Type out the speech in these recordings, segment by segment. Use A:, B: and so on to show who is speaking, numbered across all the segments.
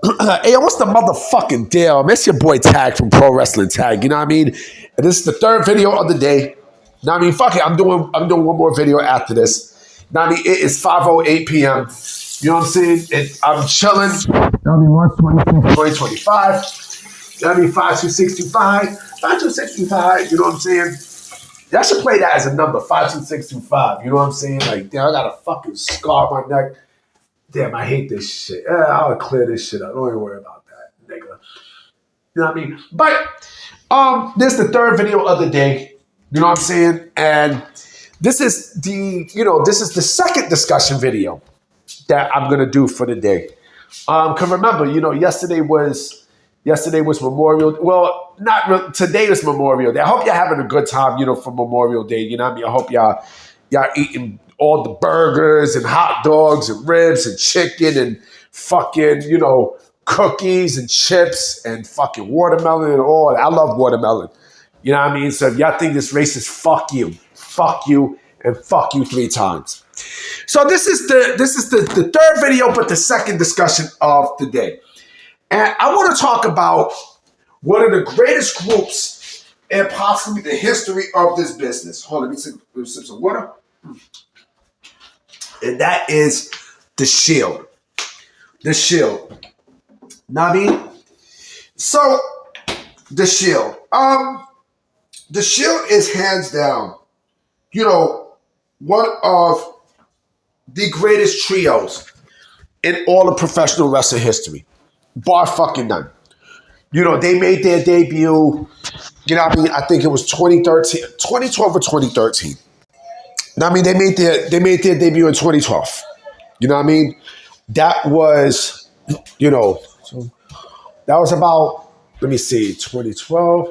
A: Hey, what's the motherfucking deal? It's your boy Tag from Pro Wrestling Tag. You know what I mean? And this is the third video of the day. You know what I mean? Fuck it. I'm doing one more video after this. You know what I mean? It is 5:08 p.m. You know what I'm saying? I'm chilling. You know what I mean? March 26, 2025. You know what I mean? 52625. 52625. You know what I'm saying? Y'all should play that as a number, 52625. You know what I'm saying? Like, damn, I got a fucking scar on my neck. Damn, I hate this shit. I'll clear this shit up. Don't even worry about that, nigga. You know what I mean? But this is the third video of the day. You know what I'm saying? And this is the second discussion video that I'm gonna do for the day. Cause remember, yesterday was Memorial. Well, not really, today is Memorial Day. I hope you're having a good time, for Memorial Day. You know what I mean? I hope y'all eating all the burgers and hot dogs and ribs and chicken and fucking, cookies and chips and fucking watermelon and all. I love watermelon. You know what I mean? So if y'all think this racist, fuck you, and fuck you 3 times. So this is the third video, but the second discussion of the day. And I want to talk about one of the greatest groups in possibly the history of this business. Hold on, let me sip some water. And that is the Shield. The Shield. Know what I mean? So, the Shield. The Shield is hands down, one of the greatest trios in all of professional wrestling history. Bar fucking none. They made their debut, I think it was 2012 or 2013. I mean, they made their debut in 2012. You know what I mean? That was, that was about, let me see, 2012,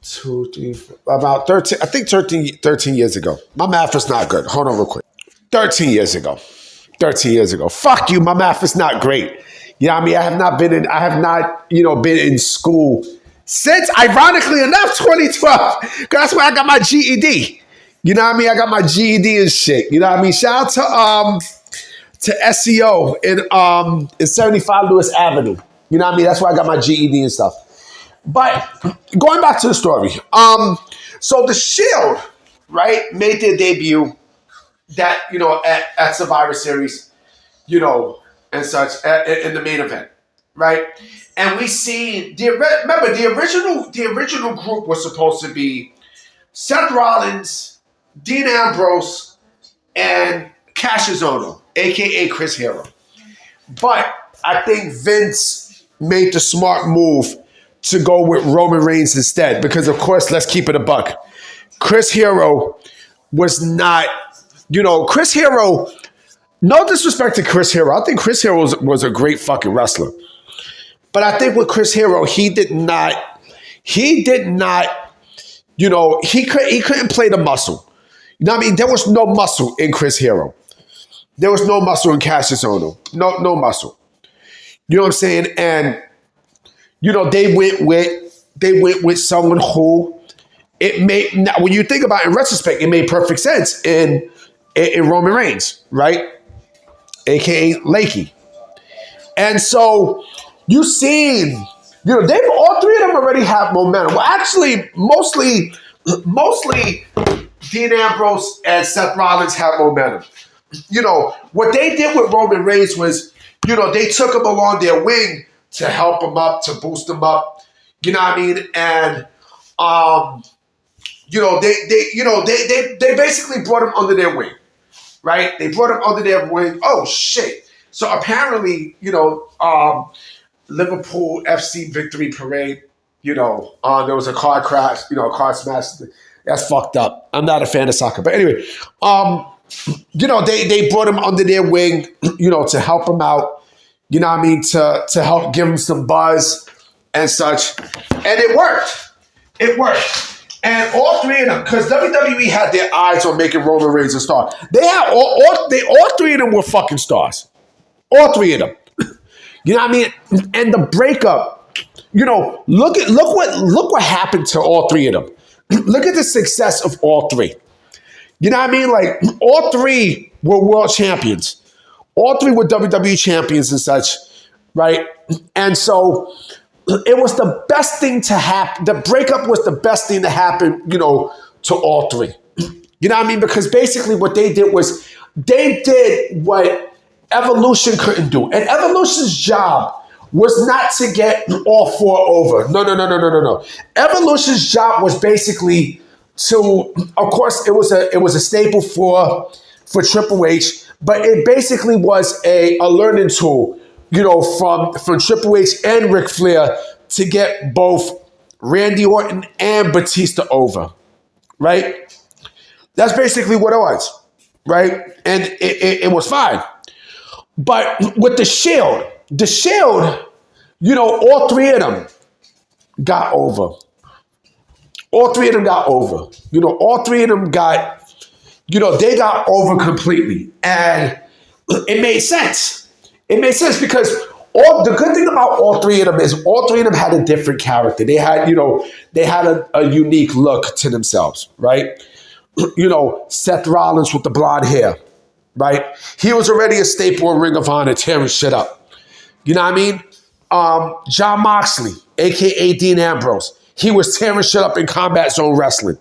A: 2, 3, 4, about 13, I think 13 years ago. My math is not good. Hold on real quick. 13 years ago. Fuck you, my math is not great. You know what I mean? I have not, been in school since, ironically enough, 2012. Because that's where I got my GED. You know what I mean? I got my GED and shit. You know what I mean? Shout out to SEO in 75 Lewis Avenue. You know what I mean? That's where I got my GED and stuff. But going back to the story. So the Shield, right, made their debut that, at Survivor Series, and such in the main event, right? And we see remember the original group was supposed to be Seth Rollins, Dean Ambrose, and Cassius Ohno, a.k.a. Chris Hero. But I think Vince made the smart move to go with Roman Reigns instead because, of course, let's keep it a buck. Chris Hero was not, Chris Hero, no disrespect to Chris Hero. I think Chris Hero was a great fucking wrestler. But I think with Chris Hero, he couldn't play the muscle. You know what I mean? There was no muscle in Chris Hero. There was no muscle in Cassius Ohno. No muscle. You know what I'm saying? And, they went with someone who when you think about it in retrospect, it made perfect sense in Roman Reigns, right? AKA Lakey. And so you've seen, they've all 3 of them already have momentum. Well, actually, mostly Dean Ambrose and Seth Rollins have momentum. What they did with Roman Reigns was, they took him along their wing to help him up, to boost him up. You know what I mean? And they basically brought him under their wing. Right? They brought him under their wing. Oh shit. So apparently, Liverpool FC victory parade, there was a car crash, a car smash. That's fucked up. I'm not a fan of soccer. But anyway, they brought him under their wing, to help him out, to help give him some buzz and such. And it worked. And all 3 of them, because WWE had their eyes on making Roman Reigns a star. They had all 3 of them were fucking stars. All 3 of them. You know what I mean? And the breakup, look what happened to all 3 of them. Look at the success of all 3. You know what I mean? Like, all 3 were world champions. All 3 were WWE champions and such. right? And so it was the best thing to happen. The breakup was the best thing to happen, to all three. You know what I mean? Because basically what they did was they did what Evolution couldn't do. And Evolution's job was not to get all four over. No. Evolution's job was basically to, of course, it was a staple for Triple H, but it basically was a learning tool, from Triple H and Ric Flair to get both Randy Orton and Batista over, right? That's basically what it was, right? And it was fine. But with the Shield, all three of them got over. All three of them got over. All three of them got, they got over completely. And it made sense. It made sense because the good thing about all three of them is all three of them had a different character. They had, they had a unique look to themselves, right? Seth Rollins with the blonde hair, right? He was already a staple in Ring of Honor, tearing shit up. You know what I mean? Jon Moxley, a.k.a. Dean Ambrose. He was tearing shit up in Combat Zone Wrestling.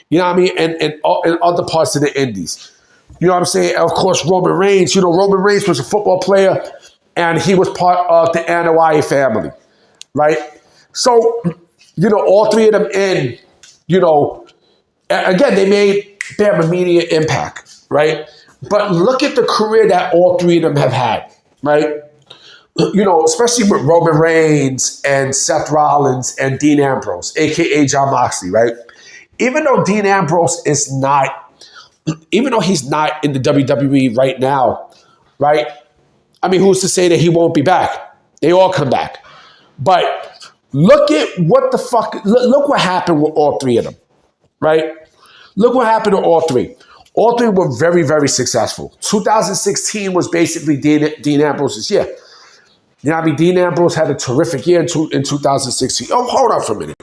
A: You know what I mean? And other parts of the indies. You know what I'm saying? Of course, Roman Reigns. Roman Reigns was a football player, and he was part of the Anoa'i family, right? So, all three of them in, again, they have immediate impact, right? But look at the career that all three of them have had, right? Especially with Roman Reigns and Seth Rollins and Dean Ambrose, a.k.a. Jon Moxley, right? Even though Dean Ambrose is not, even though he's not in the WWE right now, right? I mean, who's to say that he won't be back? They all come back. But look at look what happened with all three of them, right? Look what happened to all three. All three were very, very successful. 2016 was basically Dean Ambrose's year. You know what I mean? Dean Ambrose had a terrific year in 2016. Oh, hold on for a minute.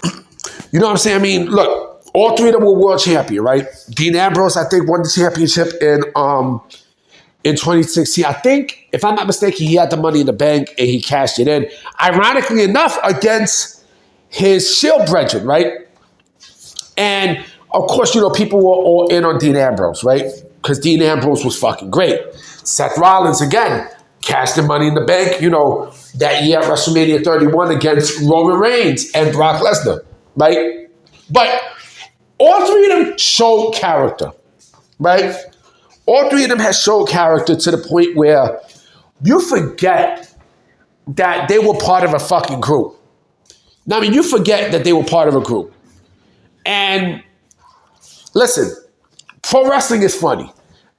A: You know what I'm saying? I mean, look, all three of them were world champion, right? Dean Ambrose, I think, won the championship in 2016. I think, if I'm not mistaken, he had the Money in the Bank and he cashed it in. Ironically enough, against his Shield brethren, right? And of course, people were all in on Dean Ambrose, right? Because Dean Ambrose was fucking great. Seth Rollins, again, cashed the Money in the Bank, that year at WrestleMania 31 against Roman Reigns and Brock Lesnar, right? But all three of them showed character, right? All three of them had showed character to the point where you forget that they were part of a fucking group. Now, I mean, you forget that they were part of a group. And listen, pro wrestling is funny,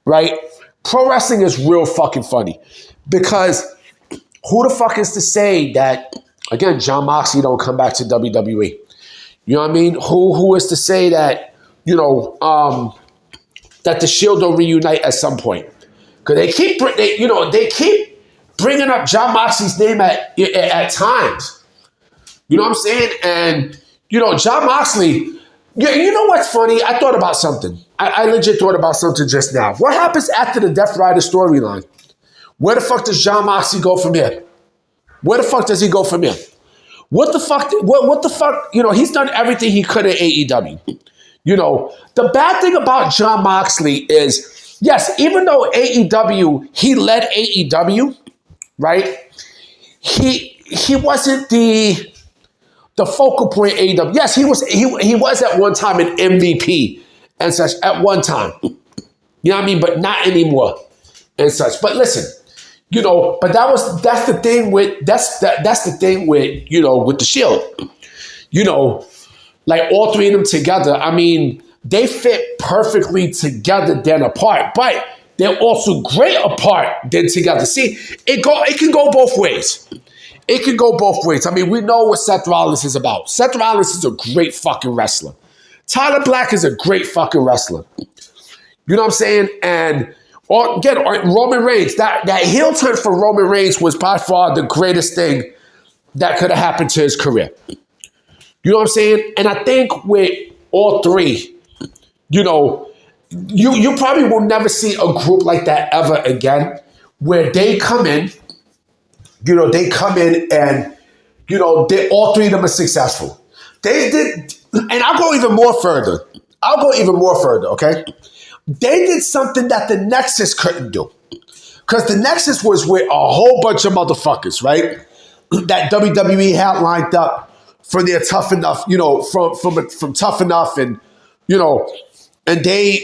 A: right? Pro wrestling is real fucking funny. Because who the fuck is to say that, again, Jon Moxley don't come back to WWE? You know what I mean? Who is to say that, that the Shield don't reunite at some point? Because they keep bringing up Jon Moxley's name at times. You know what I'm saying? And, Jon Moxley, you know what's funny? I thought about something. I legit thought about something just now. What happens after the Death Rider storyline? Where the fuck does Jon Moxley go from here? Where the fuck does he go from here? What the fuck? What the fuck? He's done everything he could at AEW. The bad thing about Jon Moxley is, yes, even though AEW, he led AEW, right? He wasn't the focal point of AEW. Yes, he was at one time an MVP and such at one time. You know what I mean? But not anymore and such. But listen, but that's the thing with with the Shield. Like all three of them together, I mean, they fit perfectly together than apart, but they're also great apart than together. See, it can go both ways. It can go both ways. I mean, we know what Seth Rollins is about. Seth Rollins is a great fucking wrestler. Tyler Black is a great fucking wrestler. You know what I'm saying? And again, Roman Reigns, that heel turn for Roman Reigns was by far the greatest thing that could have happened to his career. You know what I'm saying? And I think with all three, you probably will never see a group like that ever again, where they come in, they come in and, all three of them are successful. They did, and I'll go even more further. Okay? They did something that the Nexus couldn't do. Because the Nexus was with a whole bunch of motherfuckers, right? That WWE had lined up for their Tough Enough, from Tough Enough, and, and they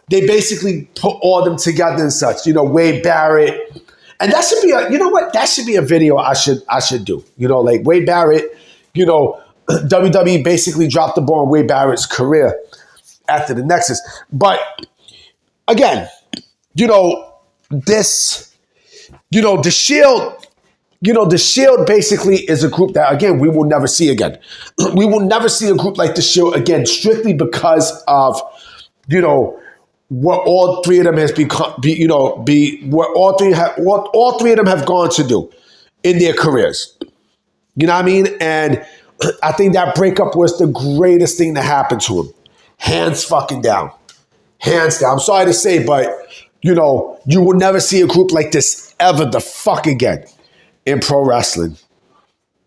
A: basically put all them together and such, Wade Barrett. And that should be that should be a video I should do. Like Wade Barrett, WWE basically dropped the ball on Wade Barrett's career after the Nexus. But again, this, the Shield, the Shield basically is a group that, again, we will never see again. We will never see a group like the Shield again, strictly because of, what all three of them has become, what all three of them have gone to do in their careers. You know what I mean? And I think that breakup was the greatest thing that happened to him. Hands fucking down. Hands down. I'm sorry to say, but, you will never see a group like this ever the fuck again in pro wrestling.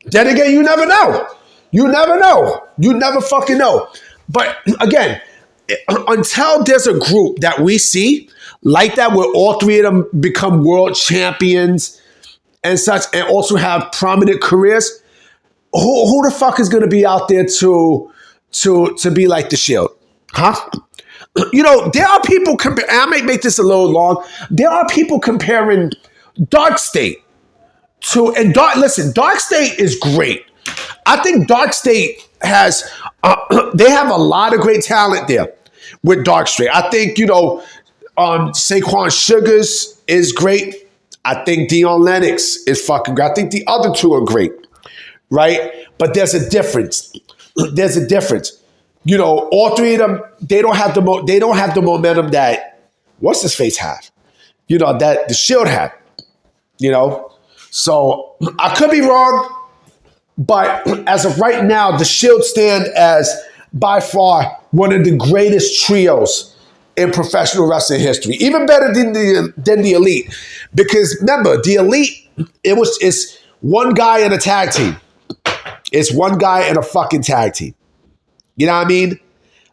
A: Then again, you never know. You never know. You never fucking know. But again, until there's a group that we see like that, where all three of them become world champions and such, and also have prominent careers, who the fuck is going to be out there to be like the Shield? Huh? There are people I might make this a little long. There are people comparing Dark State Dark State is great. I think Dark State has, they have a lot of great talent there with Dark State. I think, Saquon Sugars is great. I think Dion Lennox is fucking great. I think the other two are great, right? But there's a difference. All three of them, they don't have the momentum that what's his face have, that the Shield had, So I could be wrong, but as of right now, the Shield stand as by far one of the greatest trios in professional wrestling history, even better than the Elite. Because remember, the Elite, it's one guy in a tag team. It's one guy in a fucking tag team. You know what I mean?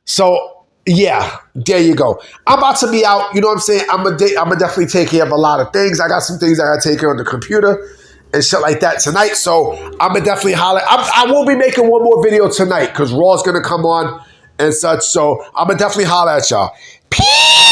A: So yeah, there you go. I'm about to be out. You know what I'm saying? I'm gonna definitely take care of a lot of things. I got some things I gotta take care of on the computer and shit like that tonight. So I'm gonna definitely holler. I will be making one more video tonight because Raw's gonna come on and such. So I'm gonna definitely holler at y'all. Peace.